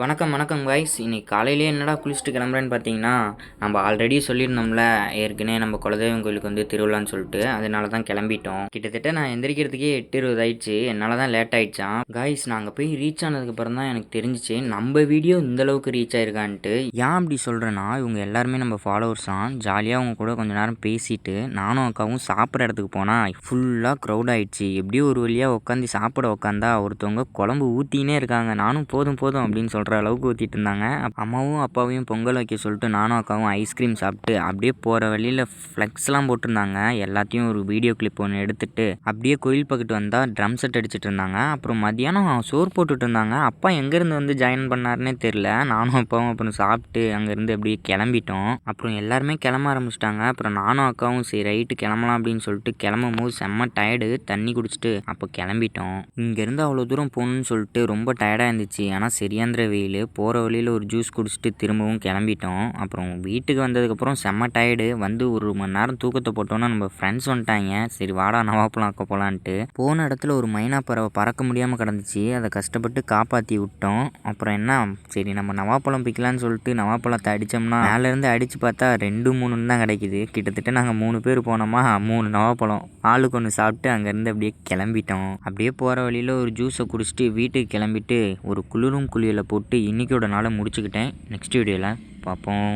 வணக்கம் வணக்கம் காய்ஸ். இன்னைக்கு காலையிலேயே என்னடா குளிச்சுட்டு கிளம்புறேன்னு பார்த்தீங்கன்னா, நம்ம ஆல்ரெடி சொல்லியிருந்தோம்ல, ஏற்கனவே நம்ம குலதெய்வம் கோயிலுக்கு வந்து திருவிழான்னு சொல்லிட்டு, அதனால தான் கிளம்பிட்டோம். கிட்டத்தட்ட நான் எந்திரிக்கிறதுக்கே 8:20 ஆயிடுச்சு. என்னால் தான் லேட் ஆயிடுச்சான் காய்ஸ். நாங்கள் போய் ரீச் ஆனதுக்கப்புறம் தான் எனக்கு தெரிஞ்சிச்சு நம்ம வீடியோ இந்த அளவுக்கு ரீச் ஆயிருக்கான்ட்டு. ஏன் அப்படி சொல்கிறேன்னா, இவங்க எல்லாருமே நம்ம ஃபாலோவர்ஸ் தான். ஜாலியாக அவங்க கூட கொஞ்சம் நேரம் பேசிட்டு நானும் அக்காவும் சாப்பிட்ற இடத்துக்கு போனால் ஃபுல்லாக க்ரௌட் ஆயிடுச்சு. எப்படியும் ஒரு வழியாக உட்காந்து சாப்பிட உட்காந்தா ஒருத்தவங்க குழம்பு ஊற்றினே இருக்காங்க. நானும் போதும் போதும் அப்படின்னு சொல்கிற அளவுக்கு ஊற்றிட்டு இருந்தாங்க. அம்மாவும் அப்பாவையும் பொங்கல் வைக்க சொல்லிட்டு நானும் அக்காவும் ஐஸ்கிரீம் சாப்பிட்டு அப்படியே போகிற வழியில் ஃப்ளெக்ஸ்லாம் போட்டிருந்தாங்க. எல்லாத்தையும் ஒரு வீடியோ கிளிப் ஒன்று எடுத்துட்டு அப்படியே கோயில் பக்கத்து வந்தால் ட்ரம் செட் அடிச்சுட்டு இருந்தாங்க. அப்புறம் மதியானம் சோறு போட்டுட்டு இருந்தாங்க. அப்பா எங்கேருந்து வந்து ஜாயின் பண்ணாருன்னே தெரில. நானும் அப்பாவும் அப்புறம் சாப்பிட்டு அங்கேருந்து அப்படியே கிளம்பிட்டோம். அப்புறம் எல்லாருமே கிளம்ப ஆரம்பிச்சிட்டாங்க. அப்புறம் நானும் அக்காவும் சரி ரைட்டு கிளம்பலாம் அப்படின்னு சொல்லிட்டு கிளம்பும் போது செம்ம டயர்டு. தண்ணி குடிச்சிட்டு அப்போ கிளம்பிட்டோம். இங்கேருந்து அவ்வளோ தூரம் போகணுன்னு சொல்லிட்டு ரொம்ப டயர்டாக இருந்துச்சு. ஆனால் சரியாந்திர வெயில். போகிற வழியில் ஒரு ஜூஸ் குடிச்சிட்டு திரும்பவும் கிளம்பிட்டோம். அப்புறம் வீட்டுக்கு வந்ததுக்கப்புறம் செம்ம டயர்டு. வந்து ஒரு மணி நேரம் தூக்கத்தை போட்டோன்னா நம்ம ஃப்ரெண்ட்ஸ் வந்துட்டாங்க. சரி வாடா நவாப்பழம் ஆக்க போகலான்ட்டு போன இடத்துல ஒரு மைனா பறவை பறக்க முடியாமல் கிடந்துச்சு. அதை கஷ்டப்பட்டு காப்பாற்றி விட்டோம். அப்புறம் என்ன சரி நம்ம நவாப்பழம் பிக்கலான்னு சொல்லிட்டு நவாப்பழத்தை அடித்தோம்னா மேலேருந்து அடித்து பார்த்தா 2-3 தான் கிடைக்குது. கிட்டத்தட்ட நாங்கள் 3 பேர் போனோமா, 3 நவாப்பழம் ஆளுக்கு ஒன்று சாப்பிட்டு அங்கேருந்து அப்படியே கிளம்பிட்டோம். அப்படியே போகிற வழியில் ஒரு ஜூஸை குடிச்சிட்டு வீட்டுக்கு கிளம்பிட்டு ஒரு குளிரும் குளியலை போட்டு இன்றைக்கோட நாளை முடிச்சுக்கிட்டேன். நெக்ஸ்ட் வீடியோவில் பார்ப்போம்.